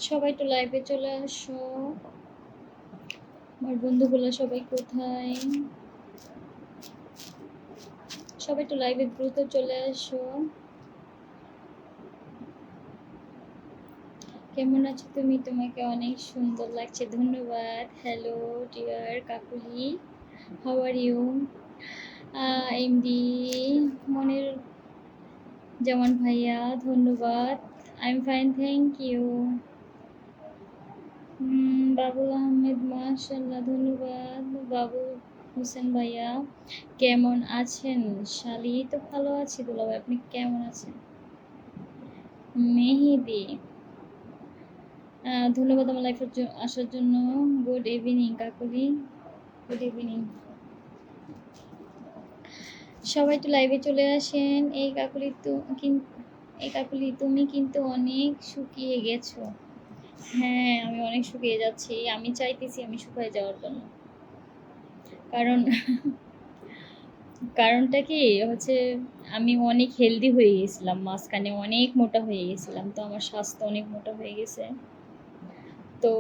সবাই তো লাইভে চলে আসো। আমার বন্ধুগুলো সবাই কোথায়? সবাই তো লাইভে দ্রুত চলে আসো। কেমন আছো তুমি? তোমাকে অনেক সুন্দর লাগছে, ধন্যবাদ। Hello dear Kakuli, how are you? MD Monir Zaman ভাইয়া, ধন্যবাদ। I am fine, thank you. Babul Ahmed, মাশাল্লাহ, ধন্যবাদ। বাবু হোসেন ভাইয়া, কেমন আছেন? শালি তো ভালো আছি দুলাভাই, আপনি কেমন আছেন? মেহেদি, ধন্যবাদ আমার লাইফে আসার জন্য। Good evening Kakuli, good evening. সবাই তো লাইভে চলে আসেন। এই কাকুলি তুমি কিন্তু অনেক শুকিয়ে গেছো। হ্যাঁ, আমি অনেক শুকিয়ে যাচ্ছি। আমি চাইতেছি আমি শুকিয়ে যাওয়ার জন্য। কারণ কারণটা কি হচ্ছে, আমি অনেক হেলদি হয়ে গেছিলাম, মাঝখানে অনেক মোটা হয়ে গেছিলাম, তো আমার স্বাস্থ্য অনেক মোটা হয়ে গেছে। তো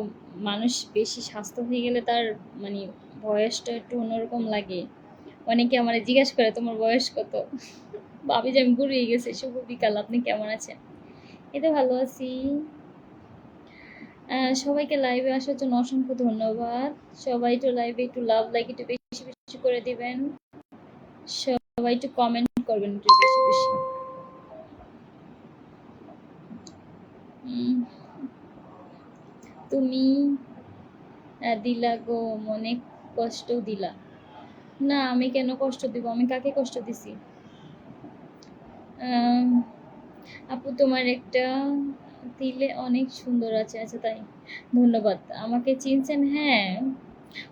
মানুষ বেশি স্বাস্থ্য হয়ে গেলে তার মানে বয়সটা একটু অন্যরকম লাগে। অনেকে আমার জিজ্ঞাসা করে তোমার বয়স কত, ভাবি যে আমি বুড়ো হয়ে গেছি। শুভ বিকাল, আপনি কেমন আছেন? এই তো ভালো আছি। সবাইকে লাইভে আসার জন্য অসংখ্য ধন্যবাদ। সবাই তো লাইভে একটু লাভ লাইক একটু বেশি বেশি করে দিবেন। সবাই একটু কমেন্ট করবেন একটু বেশি বেশি। তুমি দিলা গো, মনে কষ্ট দিলা। না, আমি কেন কষ্ট দিব? আমি কাকে কষ্ট দিছি? আপু তোমার একটা দিলে অনেক সুন্দর আছে। আচ্ছা তাই, ধন্যবাদ। আমাকে চিনছেন? হ্যাঁ,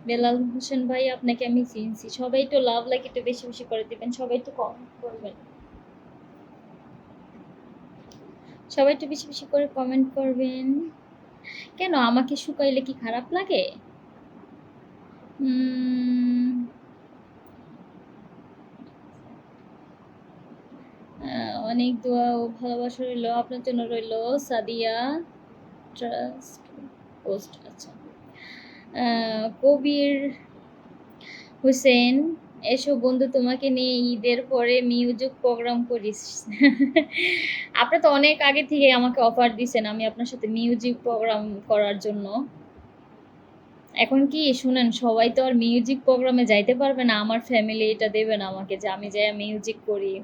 বেলাল হোসেন ভাই, আপনাকে আমি চিনছি। সবাই তো লাভ লাইক একটু বেশি বেশি করে দিবেন, সবাই তো কমেন্ট করবেন, সবাই একটু বেশি বেশি করে কমেন্ট করবেন। কেন আমাকে শুকাইলে কি খারাপ লাগে? অনেক দোয়া ও ভালোবাসা রইল আপনার জন্য, রইল সাদিয়া ট্রাস্ট পোস্ট। আচ্ছা, কবির হোসেন, এসো বন্ধু তোমাকে নিয়ে ঈদের পরে মিউজিক প্রোগ্রাম করিস। আপনি তো অনেক আগে থেকে আমাকে অফার দিছেন আমি আপনার সাথে মিউজিক প্রোগ্রাম করার জন্য। এখন কি শুনেন, সবাই তো আর মিউজিক প্রোগ্রামে যাইতে পারবে না। আমার ফ্যামিলি এটা দেবে না আমাকে যে আমি যাই মিউজিক করি।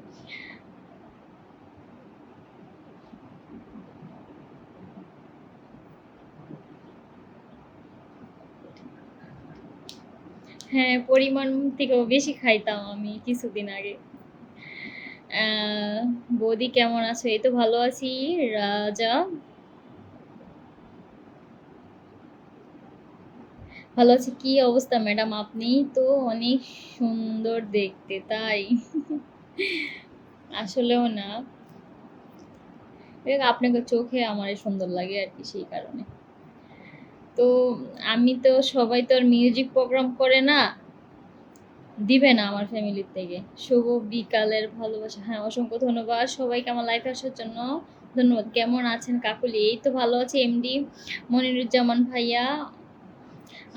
হ্যাঁ, পরিমাণ থেকেও বেশি খাইতাম আমি কিছুদিন আগে। বৌদি কেমন আছো? এই তো ভালো আছি। রাজা, ভালো আছি। কি অবস্থা ম্যাডাম? আপনি তো অনেক সুন্দর দেখতে। তাই? আসলেও না, আপনাকে চোখে আমার সুন্দর লাগে আর কি, সেই কারণে। তো আমি তো, সবাই তো আর মিউজিক প্রোগ্রাম করে না, দিবে না আমার ফ্যামিলির থেকে। শুভ বিকালের ভালোবাসা, হ্যাঁ অসংখ্য ধন্যবাদ সবাইকে আমার লাইফে আসার জন্য। ধন্যবাদ। কেমন আছেন কাকুলি? এই তো ভালো আছি এমডি মনিরুজ্জামান ভাইয়া,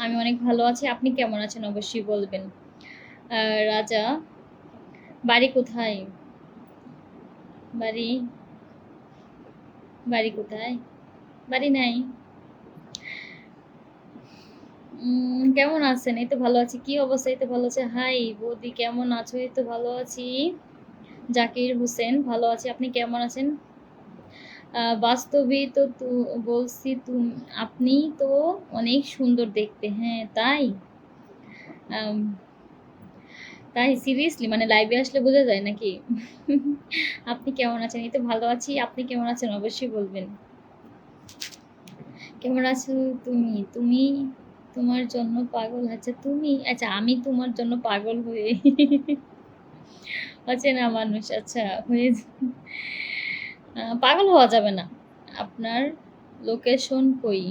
আমি অনেক ভালো আছি। আপনি কেমন আছেন অবশ্যই বলবেন। রাজা, বাড়ি কোথায়? বাড়ি, বাড়ি কোথায়? বাড়ি নাই। কেমন আছেন? এই তো ভালো আছি। কি অবস্থা? এই তো ভালো আছে। হাই বৌদি, কেমন আছো? এই তো ভালো আছি। জাকির হোসেন, ভালো আছি। আপনি কেমন আছেন? বাস্তবে তো বলছি, আপনি তো অনেক সুন্দর দেখতে। হ্যাঁ তাই? আম, তাই সিরিয়াসলি, মানে লাইভে আসলে বোঝা যায় নাকি? আপনি কেমন আছেন? এই তো ভালো আছি। আপনি কেমন আছেন অবশ্যই বলবেন। কেমন আছো তুমি? তুমি তোমার জন্য পাগল। আচ্ছা তুমি, আচ্ছা আমি তোমার জন্য পাগল হয়ে অচেনা মানুষ। আচ্ছা হয়ে পাগল হওয়া যাবে না। আপনার লোকেশন কই?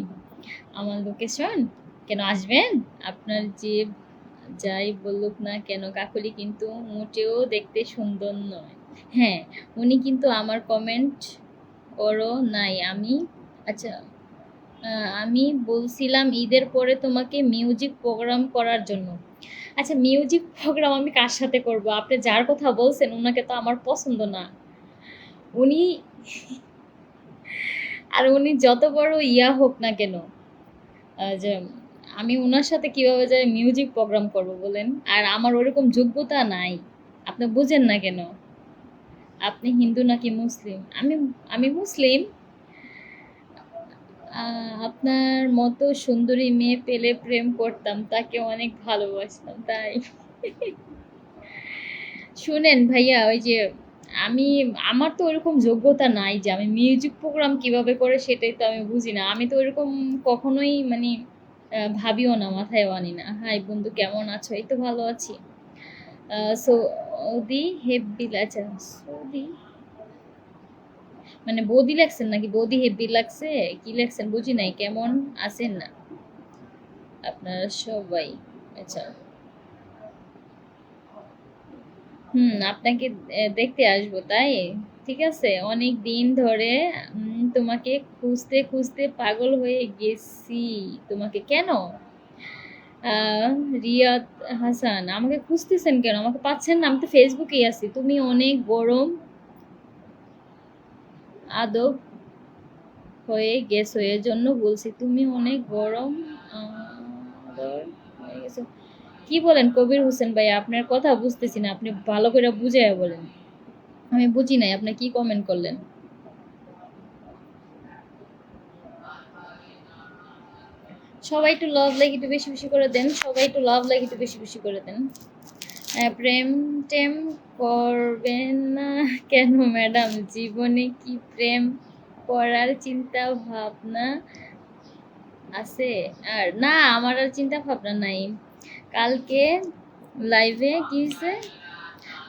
আমার লোকেশন কেন আসবেন? আপনার যে যাই বলুক না কেন কাকুলি কিন্তু মোটেও দেখতে সুন্দর নয়। হ্যাঁ, উনি কিন্তু আমার কমেন্ট করো নাই আমি। আচ্ছা, আমি বলছিলাম ঈদের পরে তোমাকে মিউজিক প্রোগ্রাম করার জন্য। আচ্ছা, মিউজিক প্রোগ্রাম আমি কার সাথে করব? আপনি যার কথা বলছেন ওনাকে তো আমার পছন্দ না। উনি আর উনি যত বড় ইয়া হোক না কেন, যে আমি ওনার সাথে কিভাবে যাই মিউজিক প্রোগ্রাম করব বলেন? আর আমার ওরকম যোগ্যতা নাই। আপনি বুঝেন না কেন? আপনি হিন্দু নাকি মুসলিম? আমি আমি মুসলিম। আপনার মতো সুন্দরী মেয়ে পেলে প্রেম করতাম, তাকে অনেক ভালোবাসতাম তাই। শুনেন ভাইয়া, ওই যে আমি, আমার তো ওরকম যোগ্যতা নাই যে আমি মিউজিক প্রোগ্রাম কিভাবে করে সেটাই তো আমি বুঝি না। আমি তো ওরকম কখনোই মানে ভাবিও না, মাথায়ও আনি না। হাই বন্ধু, কেমন আছো? এই তো ভালো আছি। সৌদি হেব্বি, আচ্ছা সৌদি মানে বৌদি লাগছেন নাকি বৌদি হেব্বি লাগছে? কি লাগছেন বুঝি নাই। কেমন আছেন না আপনারা সবাই? আচ্ছা, আপনাকে দেখতে আসবো তাই। ঠিক আছে, অনেক দিন ধরে তোমাকে খুঁজতে খুঁজতে পাগল হয়ে গেছি। তোমাকে কেন? আহ, রিয়াদ হাসান, আমাকে খুঁজতেছেন কেন? আমাকে পাচ্ছেন না? আমি তো ফেসবুকেই আছি। তুমি অনেক গরম আদব হয়ে গেছো, এর জন্য বলছি। তুমি অনেক গরম আদব হয়ে গেছো। কি বলেন কবির হোসেন ভাই? আপনার কথা বুঝতেছি না, আপনি ভালো করে বুঝাইয়া বলেন। আমি বুঝি নাই আপনি কি কমেন্ট করলেন। সবাই একটু লাভ লাইক একটু বেশি বেশি করে দেন। সবাই একটু লাভ লাইক একটু বেশি বেশি করে দেন। প্রেম টেম করবেন না কেন ম্যাডাম? জীবনে কি প্রেম করার চিন্তা ভাবনা আছে? আর না, আমার আর চিন্তা ভাবনা নাই। কালকে লাইভে কি হয়েছে?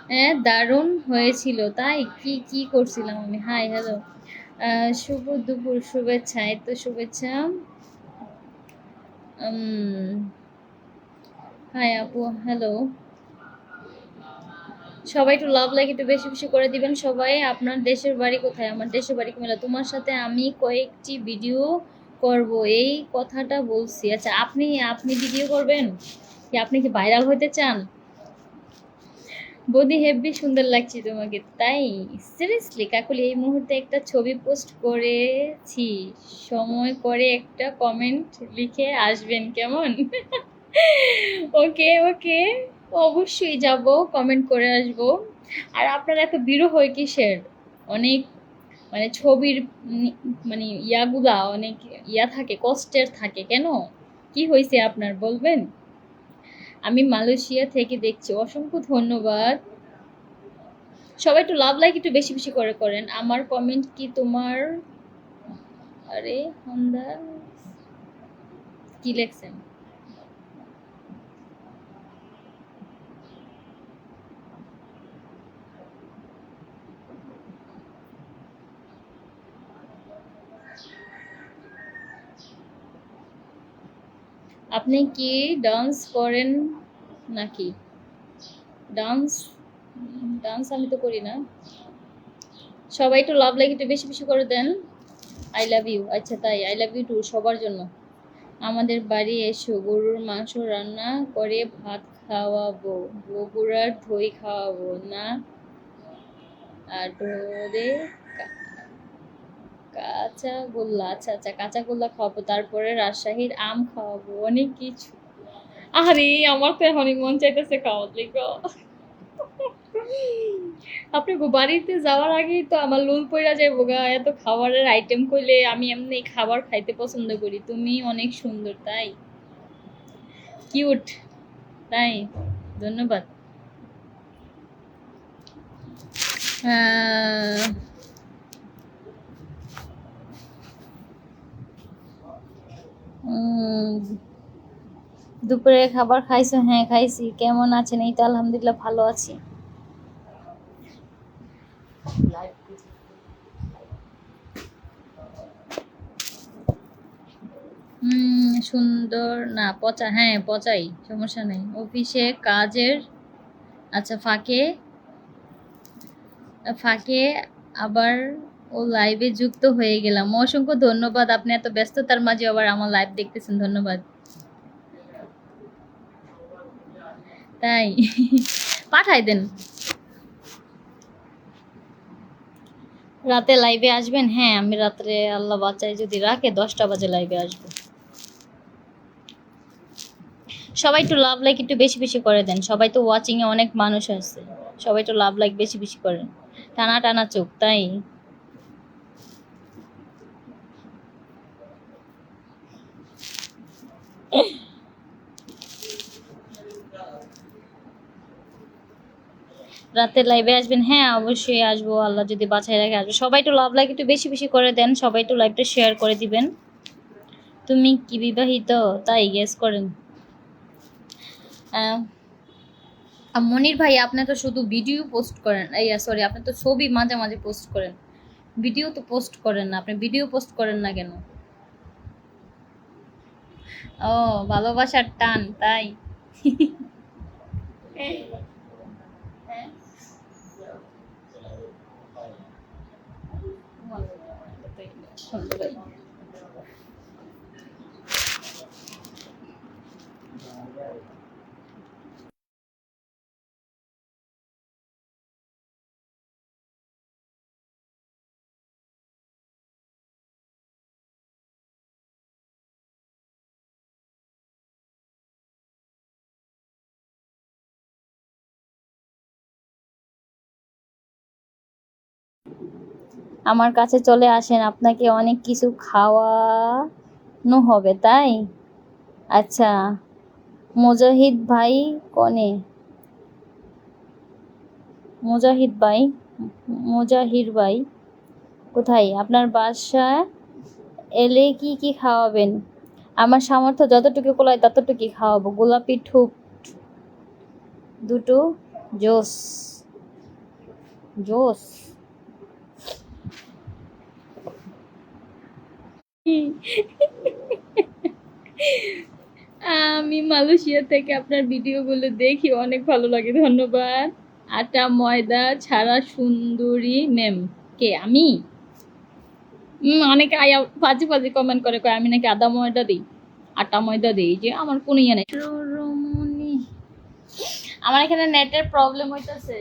হ্যাঁ, দারুণ হয়েছিল তাই। কি কি করছিলাম আমি? হাই হ্যালো, শুভ দুপুর, শুভেচ্ছা। এই তো শুভেচ্ছা। হাই আপু, হ্যালো। সবাই একটু লাভ লাইক একটু বেশি বেশি করে দিবেন সবাই। আপনার দেশের বাড়ি কোথায়? আমার দেশের বাড়ি কুমিল্লা। তোমার সাথে আমি কয়েকটি ভিডিও করব, এই কথাটা বলছি। আচ্ছা, আপনি আপনি ভিডিও করবেন কি? আপনি কি ভাইরাল হতে চান? বৌদি হেব্বি সুন্দর লাগছে তোমাকে তাই। সিরিয়াসলি কাকুলি, এই মুহূর্তে একটা ছবি পোস্ট করেছি, সময় করে একটা কমেন্ট লিখে আসবেন কেমন? ওকে ওকে, অবশ্যই যাব, কমেন্ট করে আসব। আর আপনারা এত বিরহ হয় কিসের? অনেক মানে ছবির মানে ইয়াগুলা অনেক ইয়া থাকে, কষ্টের থাকে কেন? কি হয়েছে আপনার বলবেন? আমি মালয়েশিয়া থেকে দেখছি। অসংখ্য ধন্যবাদ। সবাই একটু লাভ লাইক একটু বেশি বেশি করে করেন। আমার কমেন্ট কি তোমার? আরে হন্দা, কি লেখছেন? আপনি কি ডান্স করেন নাকি? ডান্স, ডান্স আমি তো করি না। সবাই একটু লাভ লাইক একটু বেশি বেশি করে দেন। I love you. আচ্ছা তাই, আই লাভ ইউ টু সবার জন্য। আমাদের বাড়ি এসো, গরুর মাংস রান্না করে ভাত খাওয়াবো, বগুড়ার দই খাওয়াবো না, আর ধরে কাঁচা গোল্লা। আচ্ছা আচ্ছা, কাঁচা গোল্লা খাওয়াবো, তারপরে রাজশাহীর আম খাওয়াবো, অনেক কিছু। আরে আমার তো এখনই মন চাইতেছে খাওয়ার লিগা। আপনি বাড়িতে যাওয়ার আগেই তো আমার লোল পইরা যাইবো গা। এত খাবারের আইটেম কইলে আমি এমনি খাবার খাইতে পছন্দ করি। তুমি অনেক সুন্দর তাই, কিউট তাই। ধন্যবাদ। আহ, উম, দুপুরে খাবার খাইছো? হ্যাঁ খাইছি। কেমন আছেন? এই তো আলহামদুলিল্লাহ ভালো আছি। সুন্দর না, পচা। হ্যাঁ পচাই, সমস্যা নেই। অফিসে কাজের, আচ্ছা ফাঁকে ফাঁকে আবার ও লাইভে যুক্ত হয়ে গেলাম, অসংখ্য ধন্যবাদ। আপনি এত ব্যস্ততার মাঝে আবার আমার লাইভ দেখতেছেন, ধন্যবাদ। তাই পাঠাই দেন। রাতে লাইভে আসবেন? হ্যাঁ, আমি রাত্রে আল্লাহ বাঁচায় যদি রাখে 10টা বাজে লাইভে আসবো। সবাই একটু লাভ লাইক একটু বেশি বেশি করে দেন, সবাই তো ওয়াচিং এ অনেক মানুষ আছে, সবাই একটু লাভ লাইক বেশি বেশি করেন। টানা টানা চোখ, তাই রাতে লাইভে আসবেন? হ্যাঁ অবশ্যই আসবো, আল্লাহ যদি বাঁচায় রাখে আসবো। সবাই একটু লাভ লাইক একটু বেশি বেশি করে দেন, সবাই একটু লাইভটা শেয়ার করে দিবেন। তুমি কি বিবাহিত? তাই গেস করেন। মনির ভাই, আপনি তো শুধু ভিডিও পোস্ট করেন, এই সরি, আপনি তো ছবি মাঝে মাঝে পোস্ট করেন, ভিডিও তো পোস্ট করেন না। আপনি ভিডিও পোস্ট করেন না কেন? ও, ভালোবাসার টান, তাই আমার কাছে চলে আসেন, আপনাকে অনেক কিছু খাওয়ানো হবে, তাই আচ্ছা। মুজাহিদ ভাই কনে? মুজাহিদ ভাই, মুজাহির ভাই কোথায়? আপনার বাসা এলে কি কি খাওয়াবেন? আমার সামর্থ্য যতটুকু কোলায় ততটুকুই খাওয়াবো। গোলাপি ঠোঁট দুটো, জোস জোস। আমি মালয়েশিয়া থেকে আপনার ভিডিওগুলো দেখি, অনেক ভালো লাগে, ধন্যবাদ। আটা ময়দা ছাড়া সুন্দরী ম্যাম কে? আমি? অনেকে আয়া ফাজি ফাজি কমেন্ট করে, কয় আমি নাকি আদা ময়দা দিই, আটা ময়দা দিই, যে আমার কোনো ইয়ে নেই। রমণী, আমার এখানে নেটের প্রবলেম হইতেছে।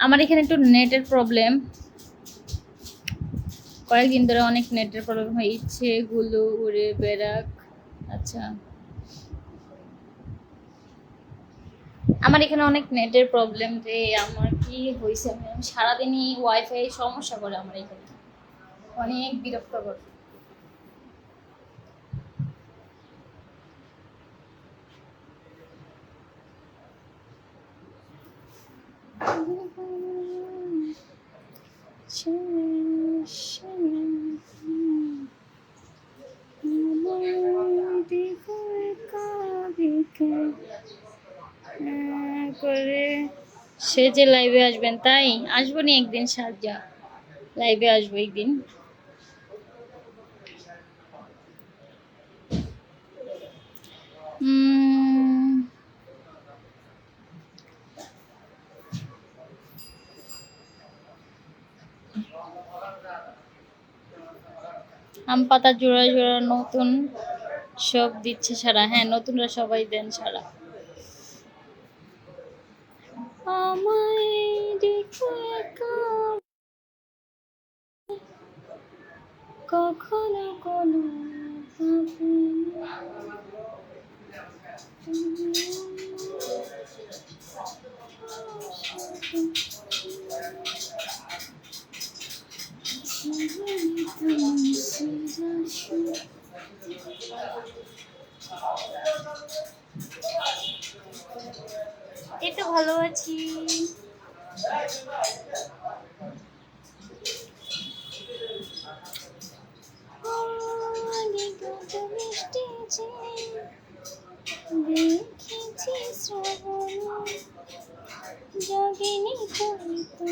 আমার এখানে একটু নেটের প্রবলেম, কয়েকদিন ধরে অনেক নেটের প্রবলেম হয়, ইচ্ছেগুলো উড়ে বেড়াক। আচ্ছা, আমার এখানে অনেক নেটের প্রবলেম রে, আমার কি হয়েছে, আমি সারাদিনই ওয়াইফাই সমস্যা করে আমার এখানে, অনেক বিরক্তকর। করে সে যে লাইভে আসবেন, তাই আসবো নি একদিন, সাজা লাইভে আসবো একদিন। আম পাতা জোড়া জোড়া নতুন সব দিচ্ছে সারা। হ্যাঁ, নতুনরা সবাই দেন সারা। আমায় দেখো একা, কখনো কোনো এই তো ভালো আছি। দেখেছি শ্রাবণ যোগিনী কবিতা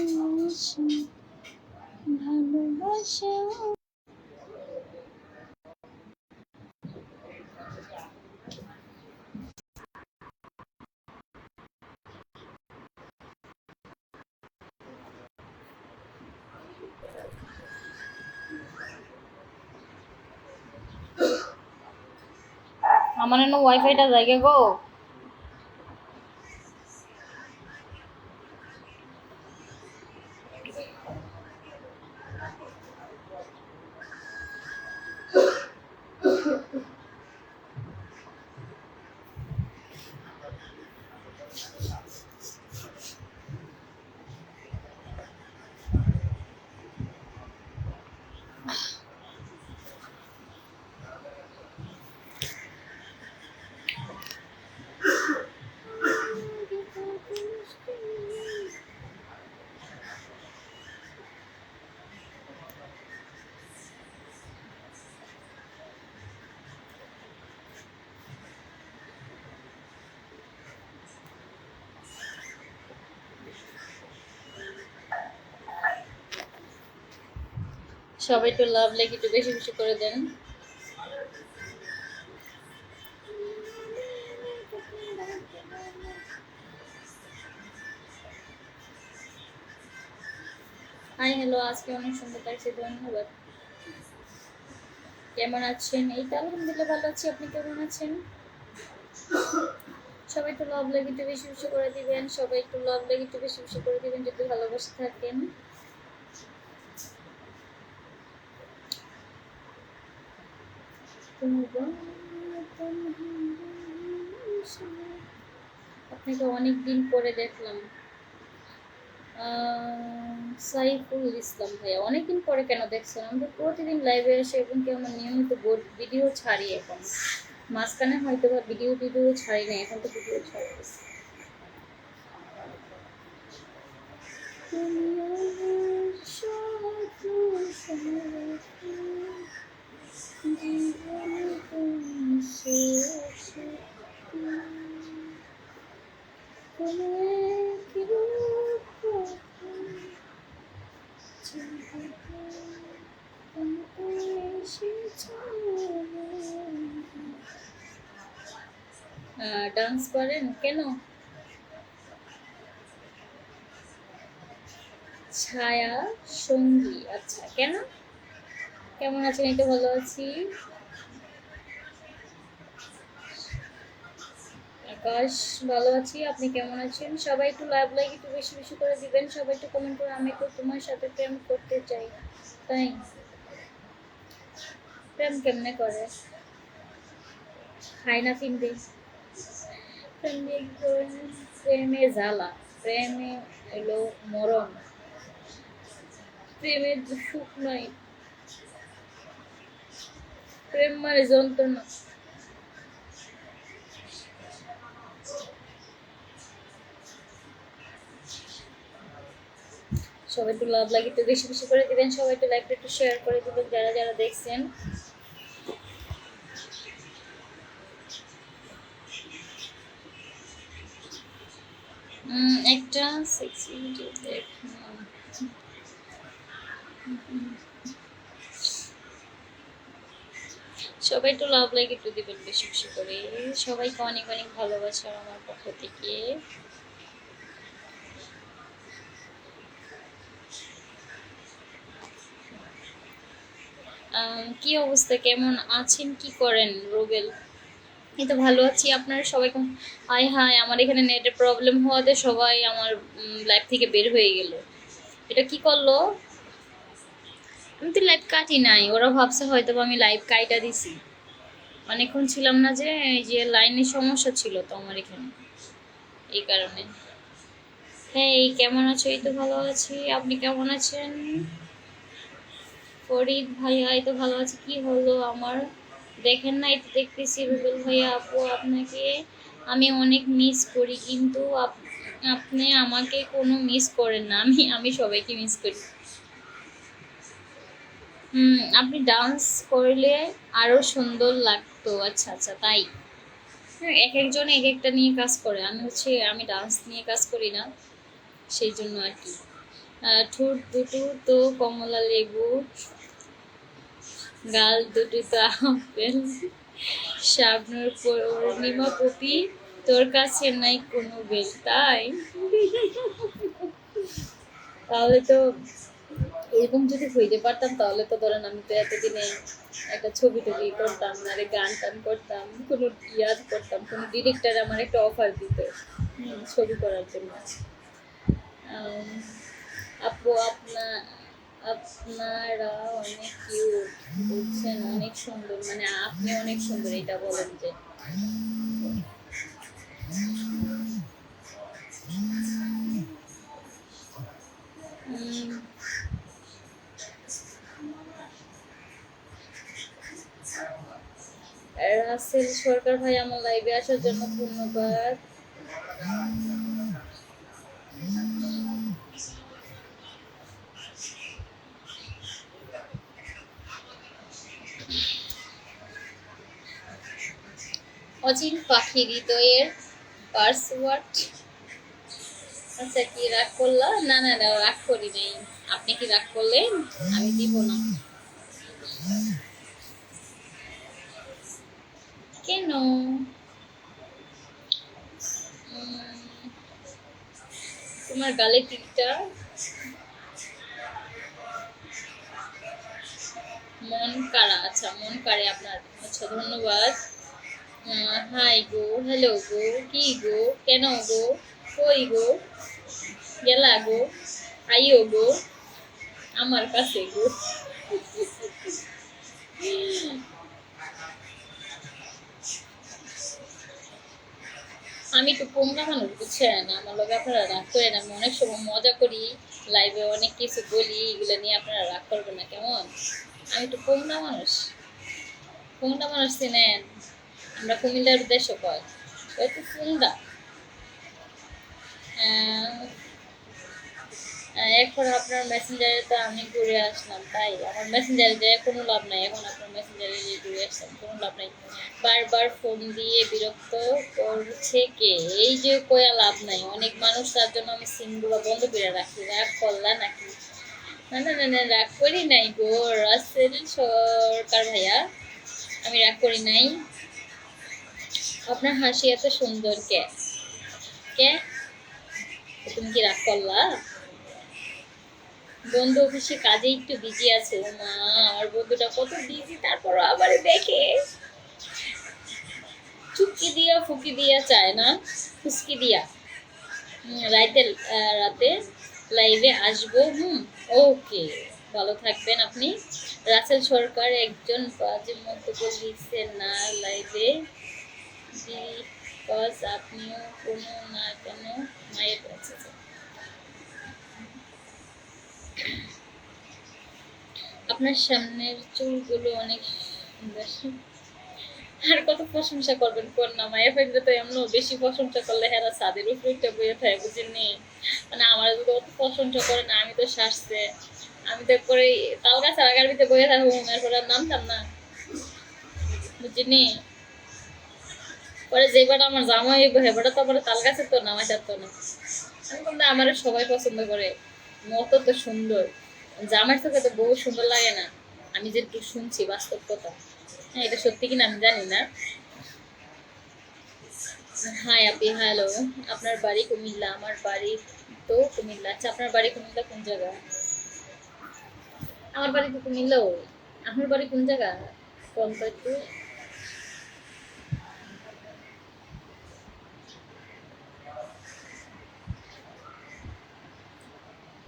আমার এনে ওয়াইফাইটা জায়গা গো। সবাই একটু লাভ লাইক একটু বেশি বেশি করে দেন। হাই হ্যালো, আজকে অনেক সুন্দর লাগছে, ধন্যবাদ। কেমন আছেন? এই তো আলহামদুলিল্লাহ ভালো আছি, আপনি কেমন আছেন? সবাই একটু লাভ লাইক একটু বেশি বেশি করে দিবেন, সবাই একটু লাভ লাইক একটু বেশি বেশি করে দিবেন যদি ভালোবাসে থাকেন। আপনাকে অনেক দিন পরে দেখলাম। সাইফুল ইসলাম ভাইয়া, অনেকদিন পরে কেন দেখছেন? আমি তো প্রতিদিন লাইভে এসে এবং কি আমার নিয়মিত ভিডিও ছাড়ি এখন। মাঝখানে হয়তো বা ভিডিও ছাড়ি না, এখন তো ভিডিও ছাড়তেছি। ডান্স করেন কেন? ছায়া সঙ্গী, আচ্ছা কেন? কেমন আছেন? এই তো ভালো আছি। আকাশ, ভালো আছি, আপনি কেমন আছেন? সবাই একটু লাভ লাইক একটু বেশি বেশি করে দিবেন, সবাই একটু কমেন্ট করে আমি তো তোমার সাথে প্রেম করতে চাই। তাই প্রেম কেমনে করে? খাই না তিন দিন প্রেমে জ্বালা, প্রেমে এলো মরণ, প্রেমের সুখ নাই, প্রেম মানে যন্ত্রণা। সবাই একটু লাভ লাগে একটু বেশি বেশি করে দিবেন, সবাই একটু লাইকটা একটু শেয়ার করে দিবেন যারা যারা দেখছেন। একটা সেক্সি ভিডিও দেখলাম। সবাই একটু লাভ লাইক একটু দিবেন বেশি বেশি করে, সবাইকে অনেক অনেক ভালোবাসা আমার পক্ষ থেকে। কি অবস্থা, কেমন আছেন, কি করেন রুবেল? এই তো ভালো আছি, আপনারা সবাই কেমন? হাই হাই, আমার এখানে নেটের প্রবলেম হওয়াতে সবাই আমার লাইভ থেকে বের হয়ে গেল। এটা কি করলো? আমি তো লাইভ কাটি নাই, ওরা ভাবছে হয়তো আমি লাইভ কাইটা দিছি। অনেকক্ষণ ছিলাম না, যে এই যে লাইনের সমস্যা ছিল তো আমার এখানে, এই কারণে। হ্যাঁ, এই কেমন আছো? এই তো ভালো আছি, আপনি কেমন আছেন? ফরিদ ভাইয়া, এই তো ভালো আছে। কি হলো আমার? দেখেন না, এটা দেখতেছি রুবেল ভাইয়া আপু, আপনাকে আমি অনেক মিস করি, কিন্তু আপনি আমাকে কোনো মিস করেন না। আমি সবাইকে মিস করি। আপনি ডান্স করলে আরো সুন্দর লাগতো। আচ্ছা আচ্ছা, তাই? হ্যাঁ, এক একজন এক একটা নিয়ে কাজ করে, আমি ডান্স নিয়ে কাজ করি না, সেই জন্য আর কি। ঠোঁট দুটো তো কমলা লেবু, গাল দুটো তো আপেল, শাবনুর পূর্ণিমা পপি, তোর কাছে নাই কোনো বেল, তাই? তাহলে তো এরকম যদি হইতে পারতাম তাহলে তো ধরেন আমি তো এতদিনে একটা ছবি টবি করতাম, নারে গান টান করতাম, কোনো ইয়াদ করতাম, কোনো ডিরেক্টর আমার একটা অফার দিত ছবি করার জন্য। আম, আপু আপনারা অনেক কিউট, বুঝছেন, অনেক সুন্দর, মানে আপনি অনেক সুন্দর এটা বলেন যে। উম, রাসেল সরকার ভাই আমার লাইভে আসার জন্য ধন্যবাদ। অচিন পাখি হৃদয়ের পাসওয়ার্ড। আচ্ছা, কি রাগ করলা? না না না, রাগ করি নাই। আপনি কি রাগ করলেন? আমি দিব না। কেন? তোমার গালে টিকটা মন কারা? আচ্ছা, মন কারে আপনার। আচ্ছা, ধন্যবাদ। হাই গো, হ্যালো গো, কি গো, কেন গো, কই গো, গেলা গো, আইও গো, আমার কাছে গো। আমি একটু পোংরা মানুষ, বুঝছেন, আমার লোক আপনারা রাগ করেন। আমি অনেক সময় মজা করি, লাইভে অনেক কিছু বলি, এগুলো নিয়ে আপনারা রাগ করবেন না কেমন। আমি একটু পোংরা মানুষ। পোংরা মানুষ চিনেন? আমরা কুমিল্লার উদ্দেশ্য কয় তো পোংরা। এখন আপনার মেসেঞ্জারে তো আমি ঘুরে আসলাম, তাই আমার মেসেঞ্জারে যায় কোনো লাভ নাই। এখন আপনার মেসেঞ্জারে যে ঘুরে আসলাম কোনো লাভ নাই। বারবার ফোন দিয়ে বিরক্ত করছে কে? এই যে কয়া লাভ নাই, অনেক মানুষ, তার জন্য আমি সিমগুলো বন্ধ করে রাখি। রাগ করলা নাকি? না না না না, রাগ করি নাই গো রাসেল সরকার ভাইয়া, আমি রাগ করি নাই। আপনার হাসি এত সুন্দর কে? কে? তুমি কি রাগ করলা? বন্ধু অফিসে কাজে একটু বিজি আছে। ও মা, আমার বন্ধুটা কত বিজি, তারপরও আবার দেখে চুপকি দিয়া ফুকি দিয়া চায় না, ফুসকি দিয়া। রাতে লাইভে আসবো। ওকে, ভালো থাকবেন আপনি। রাসেল সরকার একজন বাজে মন্তব্য লিখছেন না লাইভে, বিকজ আপনিও কোনো না কেন মায়ের কাছে। আপনার সামনের চুলগুলো অনেক সুন্দর। আর কত প্রশংসা করবেন কোন না, মায়ের ফেললে তো এমন বেশি প্রশংসা করলে হেরা সাদের উপরে বইয়ে থাকে, বুঝিনি। মানে আমার যদি অত প্রশংসা করে না, আমি তো শাসছে, আমি তো করে তাল গাছ আগার ভিতরে বইয়ে থাকবো, এরপরে আর নামতাম না, বুঝিনি। পরে যেবার আমার জামা হইব হেবাটা তো আবার তাল গাছের তো নামা চারতো না। আমি বললাম আমার সবাই পছন্দ করে, মতো তো সুন্দর, জামার চোখে তো বহু সুন্দর লাগে না। আমি যেটুকু শুনছি বাস্তব কথা, হ্যাঁ এটা সত্যি কিনা আমি জানি না। হাই আপি, হ্যালো। আপনার বাড়ি কুমিল্লা? আমার বাড়ি তো কুমিল্লা। আচ্ছা, আপনার বাড়ি কুমিল্লা কোন জায়গা? আমার বাড়ি তো কুমিল্লাও। আপনার বাড়ি কোন জায়গা কোন তো একটু।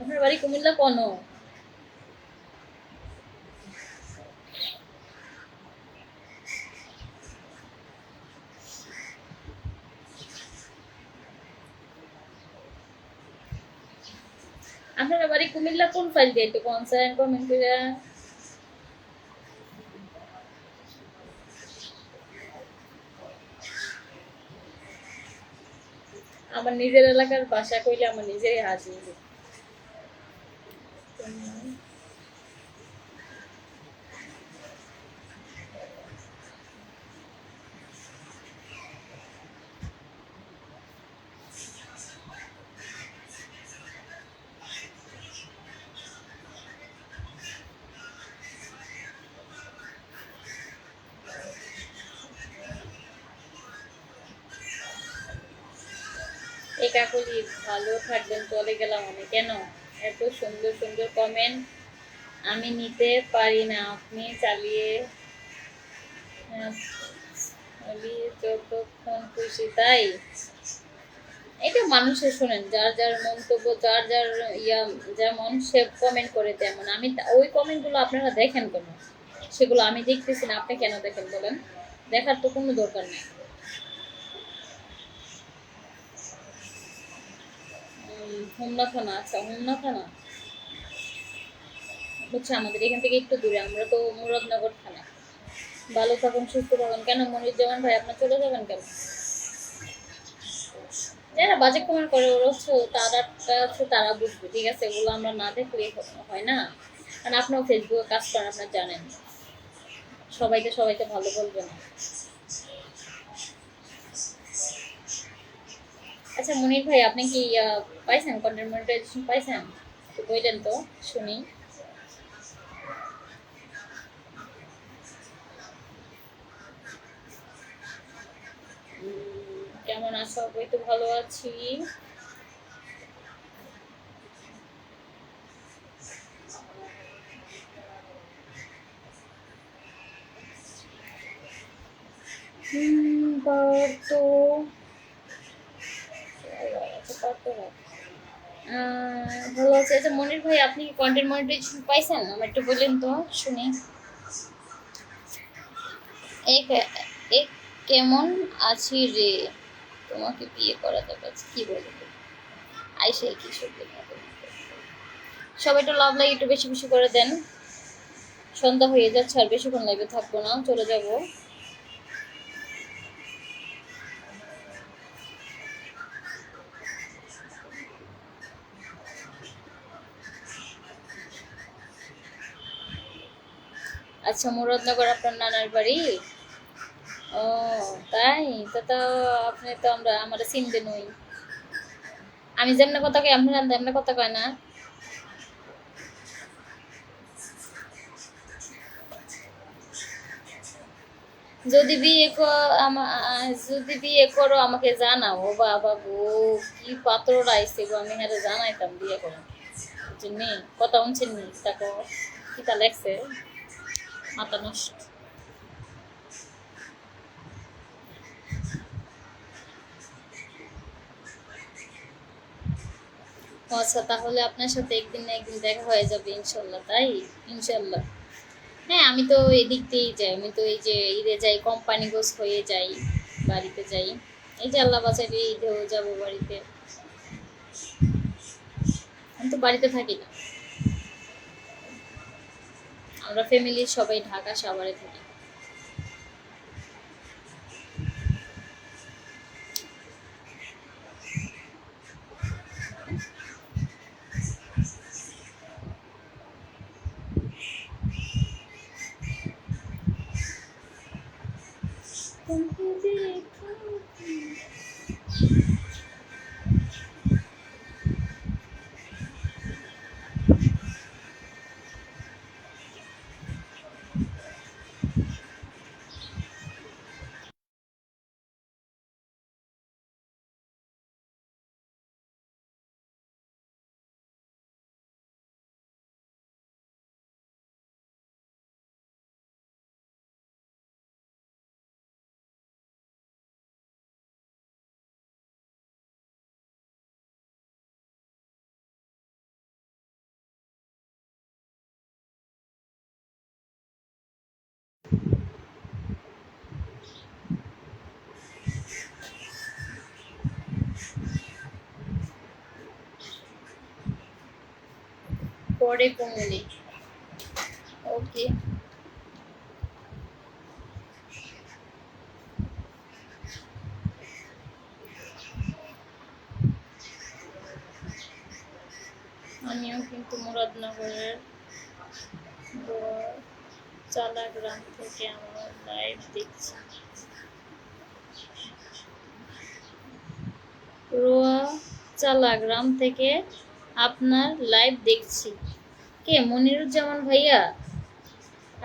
আপনার বাড়ি কুমিল্লা কোন? আপনার বাড়ি কুমিল্লা কোন ফাইল দিয়ে একটু কনসার্ন কমেন্ট করে। আমার নিজের এলাকার ভাষা কইলে আমার নিজেরই হাসি। এই কাকুলি ভালো থাকবেন, চলে গেলাম আমি। কেন? এত সুন্দর সুন্দর কমেন্ট আমি নিতে পারি না, আপনি চালিয়ে চালিয়ে যতক্ষণ খুশি, তাই? এটা মানুষের, শোনেন, যার যার মন্তব্য, যার যার ইয়া যেমন সে কমেন্ট করে তেমন। আমি ওই কমেন্টগুলো আপনারা দেখেন কেন? সেগুলো আমি দেখতেছি না, আপনি কেন দেখেন বলেন? দেখার তো কোনো দরকার নেই। হোমনা থানা, আচ্ছা হোমনা থানা হচ্ছে আমাদের এখান থেকে একটু দূরে, আমরা তো মুরাদনগর থানা। ভালো থাকুন, সুস্থ থাকুন। কেন মনিরুজ্জামান ভাই আপনার চলে যাবেন কেন? যারা বাজে কমেন্ট করে ওরা হচ্ছে তারা বুঝবে, ঠিক আছে? এগুলো আমরা না দেখলে হয় না। কারণ আপনিও ফেসবুকে কাজ করেন, আপনার জানেন সবাইকে সবাইকে ভালো বলবে না। আচ্ছা মনির ভাই, আপনি কি পাইছেন, কন্টেন্ট মনিটাইজেশন পাইছেন? তো বললেন তো শুনি। কেমন আছো? ওই তো ভালো আছি। তো ভালো আছে। আচ্ছা মনির ভাই, আপনি কি কন্টেন্ট মনিটাইজেশন পাইছেন? আমার একটু বললেন তো শুনি। এক এক কেমন আছি রে, তোমাকে বিয়ে করা যাবে, কি বলে আইসাই কি সত্যি। সবাই একটু লাভ লাইক একটু বেশি বেশি করে দেন। সন্ধ্যা হয়ে যাচ্ছে, আর বেশিক্ষণ লাইভে থাকবো না, চলে যাব। আচ্ছা মুরাদনগর আপনার নানার বাড়ি? ও তাই? তো আপনি তো আমরা চিনতে নই। আমি যেমন কথা কই আপনার তেমন কথা কয় না। যদি বিয়ে করো আমাকে জানাও। বাবা গো, কি পাত্র আইছে গো, আমি হারে জানাইতাম বিয়ে করো। বুঝছেন? কথা শুনছেন নি? তাকে কিতা লেখছে, মাথা নষ্ট। আচ্ছা তাহলে আপনার সাথে একদিন না একদিন দেখা হয়ে যাবে ইনশাল্লাহ, তাই? ইনশাল্লাহ। হ্যাঁ আমি তো এদিক দিয়েই যাই, আমি তো এই যে ঈদে যাই, কোম্পানি গোছ হয়ে যাই, বাড়িতে যাই। এই যে আল্লাহ বাঁচাইলে ঈদেও যাবো বাড়িতে। আমি তো বাড়িতে থাকি না, আমরা ফ্যামিলির সবাই ঢাকা সাভারে থাকি। পরে কমুনি। ওকে। আমিও কিন্তু মুরাদনগরের চালা গ্রাম থেকে আমার লাইভ দেখছি। রোয়া চালা গ্রাম থেকে আপনার লাইভ দেখছি। কে মনিরুজ্জামান ভাইয়া?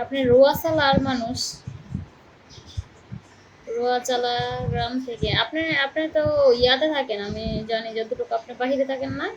আপনি রোয়া চালার মানুষ? রোয়া চালা গ্রাম থেকে আপনি আপনি তো ইয়াতে থাকেন, আমি জানি যতটুকু, আপনি বাহিরে থাকেন না?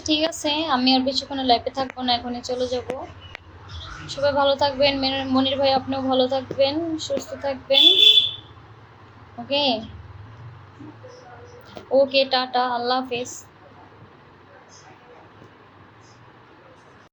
ঠিক আছে, আমি আর বেশিক্ষণ লাইফে থাকবো না, এখনই চলে যাব। সবাই ভালো থাকবেন, মনির ভাই আপনিও ভালো থাকবেন, সুস্থ থাকবেন। ওকে, ওকে, টাটা, আল্লাহ হাফেজ।